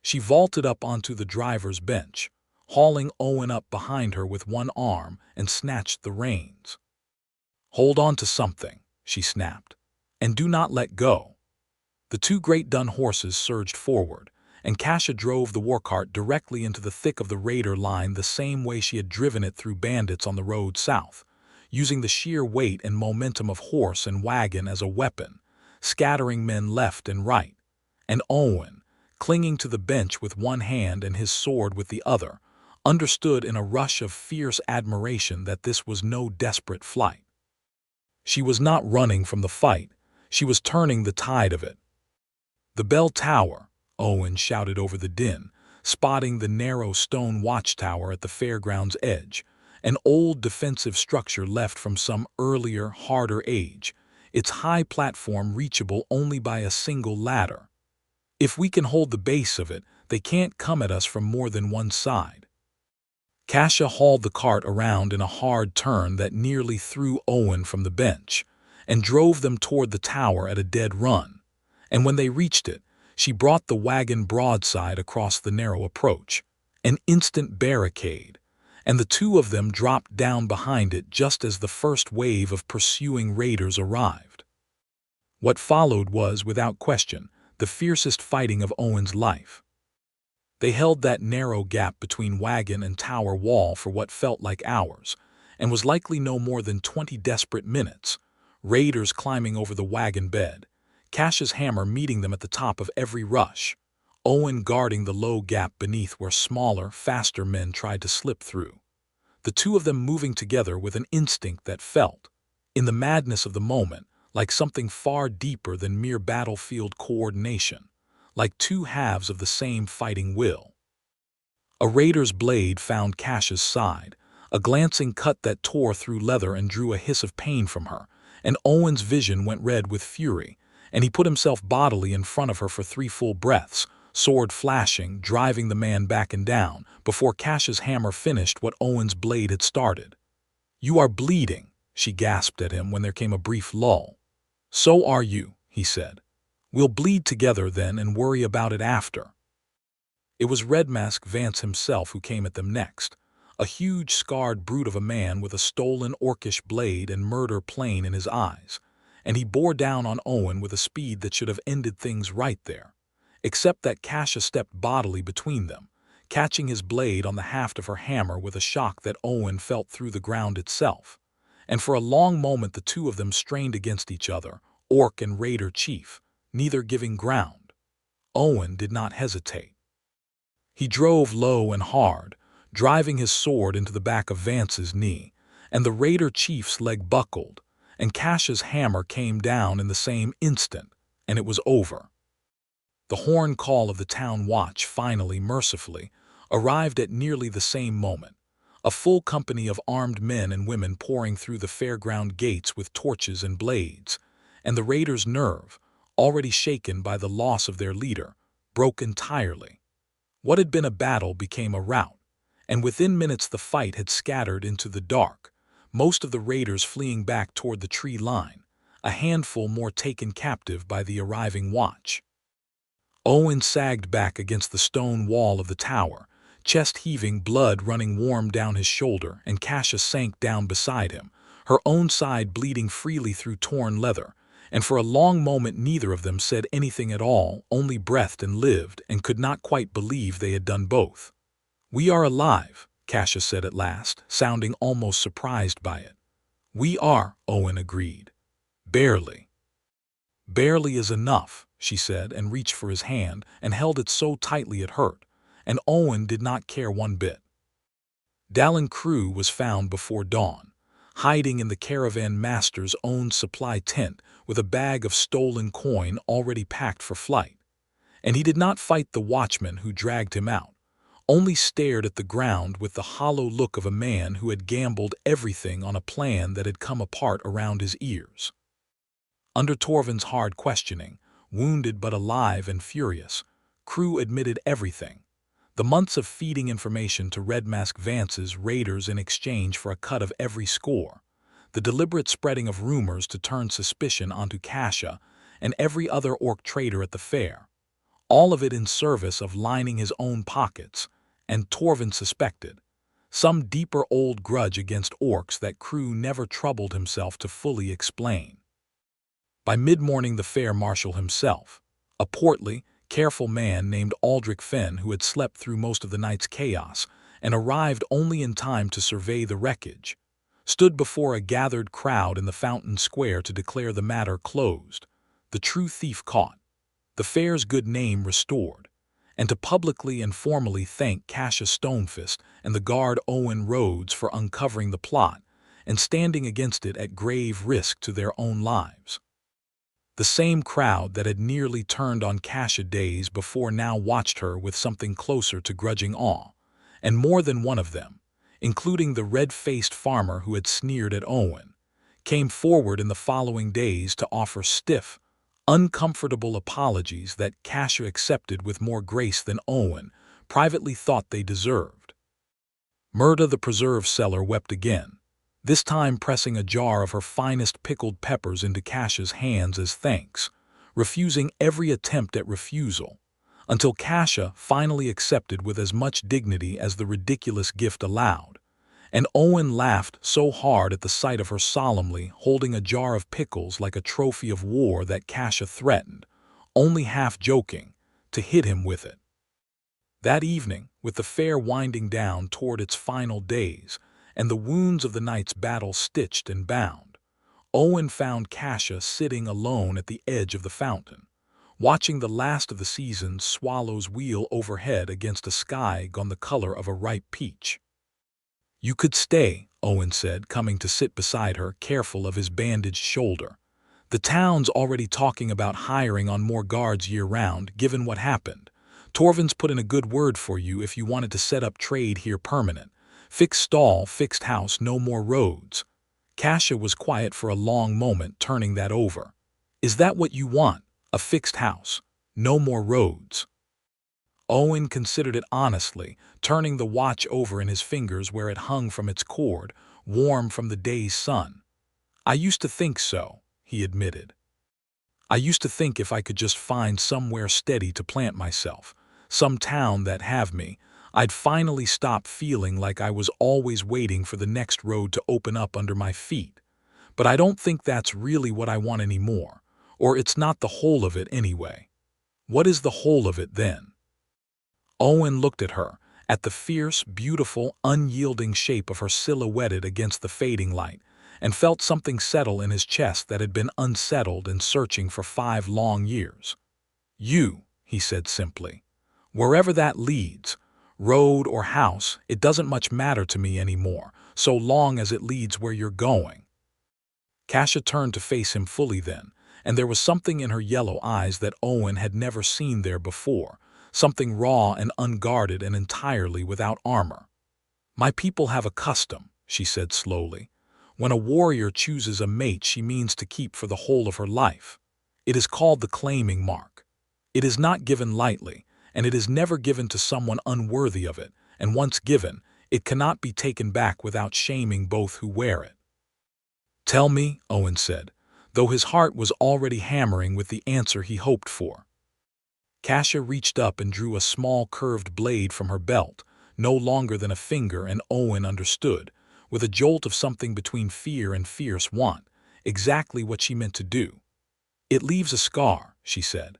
[SPEAKER 1] She vaulted up onto the driver's bench, hauling Owen up behind her with one arm, and snatched the reins. "Hold on to something," she snapped, "and do not let go." The 2 great dun horses surged forward, and Cassia drove the war cart directly into the thick of the raider line the same way she had driven it through bandits on the road south, using the sheer weight and momentum of horse and wagon as a weapon, scattering men left and right. And Owen, clinging to the bench with one hand and his sword with the other, understood in a rush of fierce admiration that this was no desperate flight. She was not running from the fight, she was turning the tide of it. "The bell tower," Owen shouted over the din, spotting the narrow stone watchtower at the fairground's edge, an old defensive structure left from some earlier, harder age, its high platform reachable only by a single ladder. "If we can hold the base of it, they can't come at us from more than one side." Cassia hauled the cart around in a hard turn that nearly threw Owen from the bench, and drove them toward the tower at a dead run, and when they reached it, she brought the wagon broadside across the narrow approach, an instant barricade, and the 2 of them dropped down behind it just as the first wave of pursuing raiders arrived. What followed was, without question, the fiercest fighting of Owen's life. They held that narrow gap between wagon and tower wall for what felt like hours, and was likely no more than 20 desperate minutes, raiders climbing over the wagon bed, Cassia's hammer meeting them at the top of every rush, Owen guarding the low gap beneath where smaller, faster men tried to slip through. The 2 of them moving together with an instinct that felt, in the madness of the moment, like something far deeper than mere battlefield coordination, like 2 halves of the same fighting will. A raider's blade found Cassia's side, a glancing cut that tore through leather and drew a hiss of pain from her, and Owen's vision went red with fury, and he put himself bodily in front of her for 3 full breaths, sword flashing, driving the man back and down, before Cassia's hammer finished what Owen's blade had started. "You are bleeding," she gasped at him when there came a brief lull. "So are you," he said. "We'll bleed together then and worry about it after." It was Red Mask Vance himself who came at them next, a huge scarred brute of a man with a stolen orcish blade and murder plain in his eyes, and he bore down on Owen with a speed that should have ended things right there, except that Cassia stepped bodily between them, catching his blade on the haft of her hammer with a shock that Owen felt through the ground itself, and for a long moment the 2 of them strained against each other, orc and raider chief, neither giving ground. Owen did not hesitate. He drove low and hard, driving his sword into the back of Vance's knee, and the raider chief's leg buckled, and Cassia's hammer came down in the same instant, and it was over. The horn call of the town watch finally, mercifully, arrived at nearly the same moment, a full company of armed men and women pouring through the fairground gates with torches and blades, and the raiders' nerve, already shaken by the loss of their leader, broke entirely. What had been a battle became a rout, and within minutes the fight had scattered into the dark, most of the raiders fleeing back toward the tree line, a handful more taken captive by the arriving watch. Owen sagged back against the stone wall of the tower, chest heaving, blood running warm down his shoulder, and Cassia sank down beside him, her own side bleeding freely through torn leather, and for a long moment neither of them said anything at all, only breathed and lived, and could not quite believe they had done both. "We are alive," Kasia said at last, sounding almost surprised by it. "We are," Owen agreed. "Barely." "Barely is enough," she said, and reached for his hand and held it so tightly it hurt, and Owen did not care one bit. Dallin Crew was found before dawn, hiding in the caravan master's own supply tent with a bag of stolen coin already packed for flight. And he did not fight the watchman who dragged him out, only stared at the ground with the hollow look of a man who had gambled everything on a plan that had come apart around his ears. Under Torvin's hard questioning, wounded but alive and furious, Crew admitted everything. The months of feeding information to Red Mask Vance's raiders in exchange for a cut of every score, the deliberate spreading of rumors to turn suspicion onto Kasia and every other orc trader at the fair, all of it in service of lining his own pockets, and Torvin suspected some deeper old grudge against orcs that Crew never troubled himself to fully explain. By mid-morning the fair marshal himself, a portly, careful man named Aldrich Fenn who had slept through most of the night's chaos and arrived only in time to survey the wreckage, stood before a gathered crowd in the fountain square to declare the matter closed, the true thief caught, the fair's good name restored, and to publicly and formally thank Kasia Stonefist and the guard Owen Rhodes for uncovering the plot and standing against it at grave risk to their own lives. The same crowd that had nearly turned on Kasia days before now watched her with something closer to grudging awe, and more than one of them, including the red-faced farmer who had sneered at Owen, came forward in the following days to offer stiff, uncomfortable apologies that Kasia accepted with more grace than Owen privately thought they deserved. Murda the preserve seller wept again, this time pressing a jar of her finest pickled peppers into Kasia's hands as thanks, refusing every attempt at refusal, until Kasia finally accepted with as much dignity as the ridiculous gift allowed, and Owen laughed so hard at the sight of her solemnly holding a jar of pickles like a trophy of war that Kasia threatened, only half joking, to hit him with it. That evening, with the fair winding down toward its final days, and the wounds of the night's battle stitched and bound, Owen found Kasia sitting alone at the edge of the fountain, watching the last of the season's swallows wheel overhead against a sky gone the color of a ripe peach. "You could stay," Owen said, coming to sit beside her, careful of his bandaged shoulder. "The town's already talking about hiring on more guards year-round, given what happened. Torvin's put in a good word for you if you wanted to set up trade here permanent. Fixed stall, fixed house, no more roads." Kasia was quiet for a long moment, turning that over. "Is that what you want? A fixed house? No more roads?" Owen considered it honestly, turning the watch over in his fingers where it hung from its cord, warm from the day's sun. "I used to think so," he admitted. "I used to think if I could just find somewhere steady to plant myself, some town that'd have me, I'd finally stop feeling like I was always waiting for the next road to open up under my feet. But I don't think that's really what I want anymore, or it's not the whole of it anyway." "What is the whole of it then?" Owen looked at her, at the fierce, beautiful, unyielding shape of her silhouetted against the fading light, and felt something settle in his chest that had been unsettled and searching for 5 long years. "You," he said simply. "Wherever that leads, road or house, it doesn't much matter to me anymore, so long as it leads where you're going." Kasia turned to face him fully then, and there was something in her yellow eyes that Owen had never seen there before, something raw and unguarded and entirely without armor. "My people have a custom," she said slowly. "When a warrior chooses a mate she means to keep for the whole of her life. It is called the claiming mark. It is not given lightly, and it is never given to someone unworthy of it, and once given, it cannot be taken back without shaming both who wear it." "Tell me," Owen said, though his heart was already hammering with the answer he hoped for. Kasia reached up and drew a small curved blade from her belt, no longer than a finger, and Owen understood, with a jolt of something between fear and fierce want, exactly what she meant to do. "It leaves a scar," she said.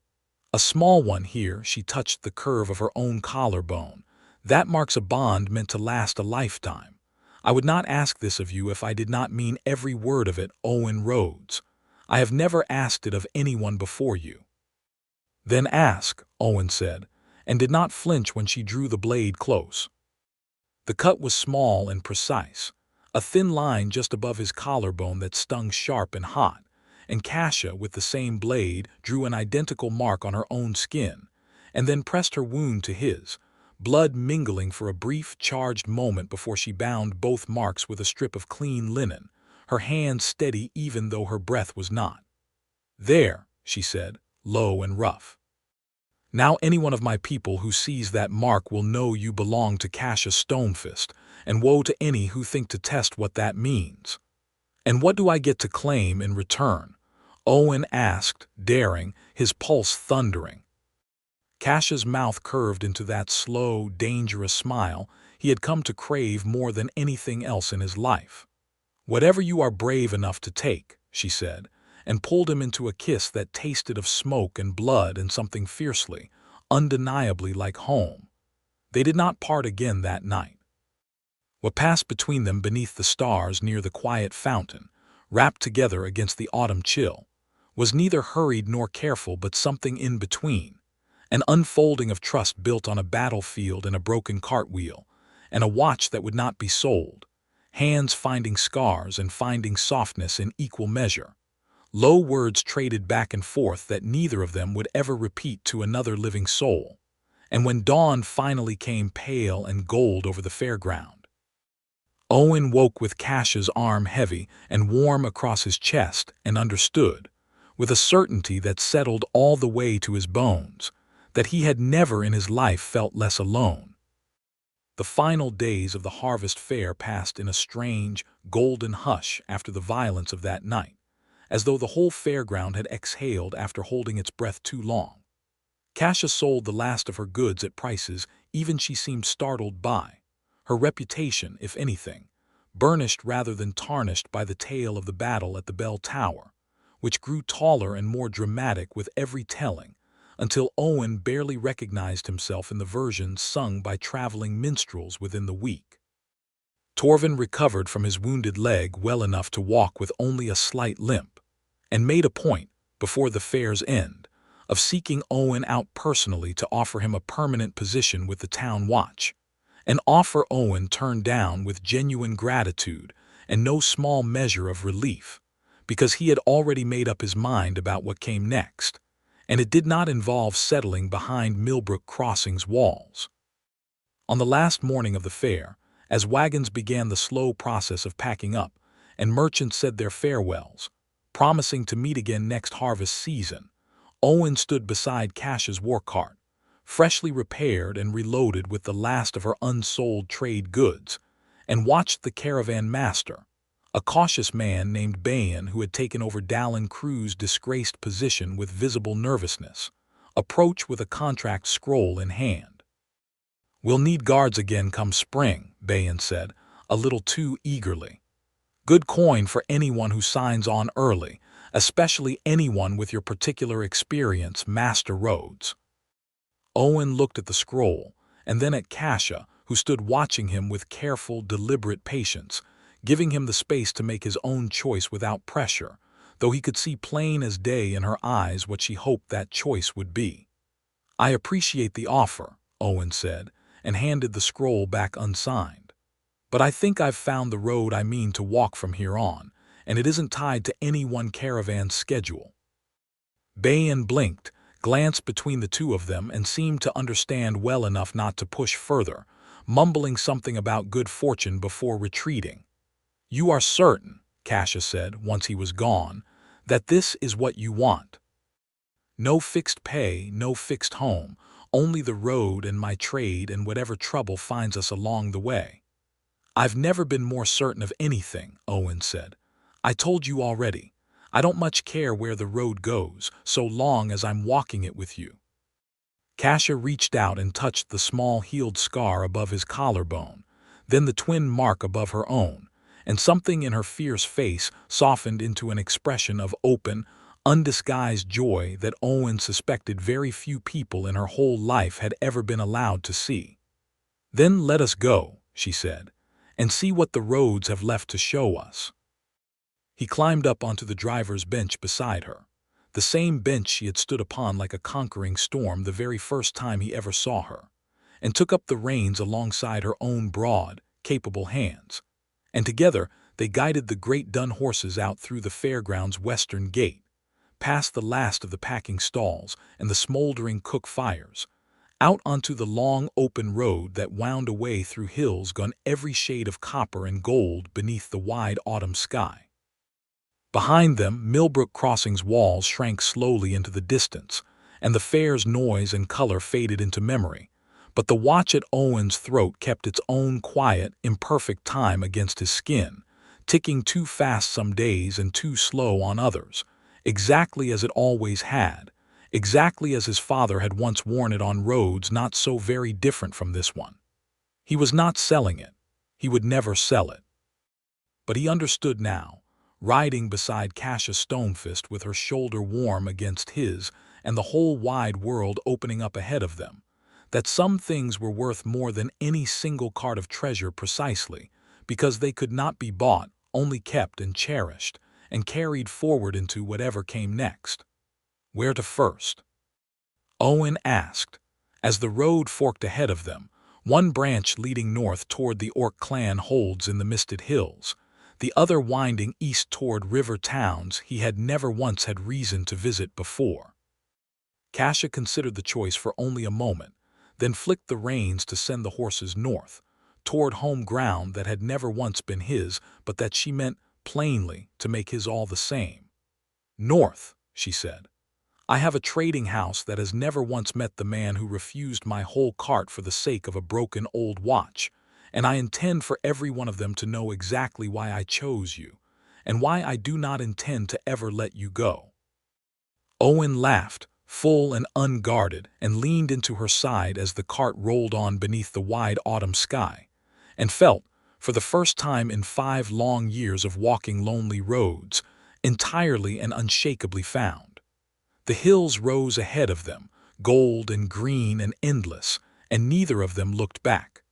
[SPEAKER 1] "A small one here." She touched the curve of her own collarbone. "That marks a bond meant to last a lifetime. I would not ask this of you if I did not mean every word of it, Owen Rhodes. I have never asked it of anyone before you." "Then ask," Owen said, and did not flinch when she drew the blade close. The cut was small and precise, a thin line just above his collarbone that stung sharp and hot, and Kasia, with the same blade, drew an identical mark on her own skin, and then pressed her wound to his, blood mingling for a brief, charged moment before she bound both marks with a strip of clean linen, her hand steady even though her breath was not. "There," she said, low and rough. "Now any one of my people who sees that mark will know you belong to Kasia Stonefist, and woe to any who think to test what that means." "And what do I get to claim in return?" Owen asked, daring, his pulse thundering. Kasia's mouth curved into that slow, dangerous smile he had come to crave more than anything else in his life. "Whatever you are brave enough to take," she said, and pulled him into a kiss that tasted of smoke and blood and something fiercely, undeniably like home. They did not part again that night. What passed between them beneath the stars near the quiet fountain, wrapped together against the autumn chill, was neither hurried nor careful but something in between, an unfolding of trust built on a battlefield and a broken cartwheel, and a watch that would not be sold, hands finding scars and finding softness in equal measure, low words traded back and forth that neither of them would ever repeat to another living soul. And when dawn finally came pale and gold over the fairground, Owen woke with Kasia's arm heavy and warm across his chest and understood, with a certainty that settled all the way to his bones, that he had never in his life felt less alone. The final days of the harvest fair passed in a strange, golden hush after the violence of that night, as though the whole fairground had exhaled after holding its breath too long. Kasia sold the last of her goods at prices even she seemed startled by, her reputation, if anything, burnished rather than tarnished by the tale of the battle at the bell tower, which grew taller and more dramatic with every telling, until Owen barely recognized himself in the versions sung by traveling minstrels within the week. Torvin recovered from his wounded leg well enough to walk with only a slight limp, and made a point, before the fair's end, of seeking Owen out personally to offer him a permanent position with the town watch, an offer Owen turned down with genuine gratitude and no small measure of relief, because he had already made up his mind about what came next, and it did not involve settling behind Millbrook Crossing's walls. On the last morning of the fair, as wagons began the slow process of packing up, and merchants said their farewells, promising to meet again next harvest season, Owen stood beside Kasia's war cart, freshly repaired and reloaded with the last of her unsold trade goods, and watched the caravan master, a cautious man named Bayan who had taken over Dallin Crew's disgraced position with visible nervousness, approach with a contract scroll in hand. "We'll need guards again come spring," Bayan said, a little too eagerly. "Good coin for anyone who signs on early, especially anyone with your particular experience, Master Rhodes." Owen looked at the scroll, and then at Kasia, who stood watching him with careful, deliberate patience, giving him the space to make his own choice without pressure, though he could see plain as day in her eyes what she hoped that choice would be. "I appreciate the offer," Owen said, and handed the scroll back unsigned. "But I think I've found the road I mean to walk from here on, and it isn't tied to any one caravan's schedule." Bayan blinked, glanced between the two of them, and seemed to understand well enough not to push further, mumbling something about good fortune before retreating. "You are certain," Kasia said, once he was gone, "that this is what you want?" "No fixed pay, no fixed home, only the road and my trade and whatever trouble finds us along the way." "I've never been more certain of anything," Owen said. "I told you already. I don't much care where the road goes, so long as I'm walking it with you." Kasia reached out and touched the small healed scar above his collarbone, then the twin mark above her own, and something in her fierce face softened into an expression of open, undisguised joy that Owen suspected very few people in her whole life had ever been allowed to see. "Then let us go," she said, "and see what the roads have left to show us." He climbed up onto the driver's bench beside her, the same bench she had stood upon like a conquering storm the very first time he ever saw her, and took up the reins alongside her own broad, capable hands. And together they guided the great dun horses out through the fairground's western gate, past the last of the packing stalls and the smoldering cook fires, out onto the long open road that wound away through hills gone every shade of copper and gold beneath the wide autumn sky. Behind them, Millbrook Crossing's walls shrank slowly into the distance, and the fair's noise and color faded into memory, but the watch at Owen's throat kept its own quiet, imperfect time against his skin, ticking too fast some days and too slow on others, exactly as it always had, exactly as his father had once worn it on roads not so very different from this one. He was not selling it. He would never sell it. But he understood now, riding beside Kasia Stonefist with her shoulder warm against his and the whole wide world opening up ahead of them, that some things were worth more than any single cart of treasure precisely because they could not be bought, only kept and cherished, and carried forward into whatever came next. Where to first? Owen asked, as the road forked ahead of them, one branch leading north toward the Orc clan holds in the misted hills, the other winding east toward river towns he had never once had reason to visit before. Kasia considered the choice for only a moment, then flicked the reins to send the horses north, toward home ground that had never once been his, but that she meant, plainly, to make his all the same. "North," she said. "I have a trading house that has never once met the man who refused my whole cart for the sake of a broken old watch, and I intend for every one of them to know exactly why I chose you, and why I do not intend to ever let you go." Owen laughed, full and unguarded, and leaned into her side as the cart rolled on beneath the wide autumn sky, and felt, for the first time in 5 long years of walking lonely roads, entirely and unshakably found. The hills rose ahead of them, gold and green and endless, and neither of them looked back.